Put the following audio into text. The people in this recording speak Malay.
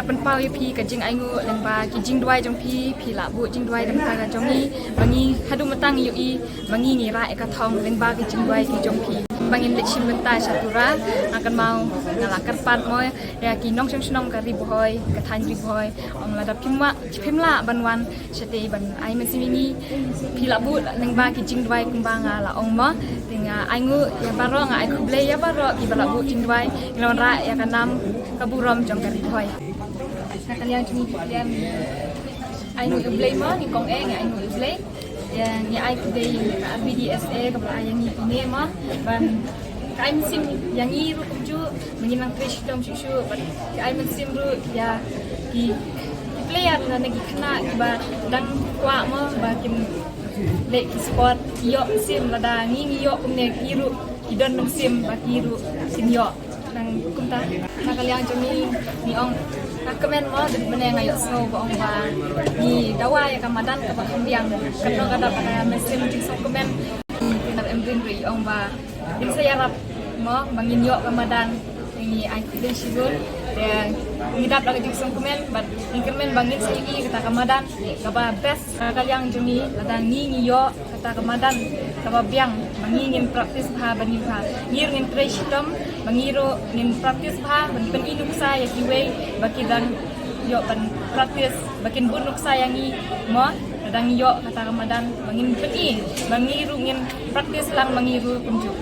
penpau ya pi ka jing aingu lengba ki jing duai jong pi la bu jing duai dam ka jong ni bangi hadu matang yu i bangi ni ra ka thong lengba ki jing duai ki jong pi bangin le chim bentai satura akan mau ngalakar pat mo ya ki nong chong ka ri boy ka than ri boy ong la da phimla banwan chete ban ai ma simingi pi la bu lengba ki jing duai kumba nga la ong mo tinga aingu ya baro nga ai kuble ya baro ki bala bu jing duai nglon ra ya kanam kaburom jong ka ri boy kalian cumi kalian aingu kuble mo ni kong e nga aingu kuble yang ya ai today ka BDSA ka ba yang ni ma ban kai sim yang i ru ju menginang trish dom shu ban kai sim ru ya ki player na nagi khna ba dang kwa mo ba kim le ki sport yo sim lada ngi yo kumne ki ru ki don nam sim ba ki ru sim yo nang kumta kalian cumi ni ong komen mo din meneng ayo so ong ba ni dawa ya kamadan ka pambiang kadno kada pada mesin di so komen ni embrin ri ong ba din saya rap mo bangin yo kamadan ini ai din sigul dan ngidap lagi di so komen but ingkemen bangin sigi kata kamadan ka ba best kaliang jumi ladang ni yo kata kamadan ka ba biang mangingin praktis ha bani ha ngir ngin treshtom mangiro ngin praktis ha ben inuk sa ya kiwe bakidan yo ban praktis bakin bunuk sayangi mo kadang yo kata Ramadan mangin peni mangiru ngin praktis lang mangiru kunjuk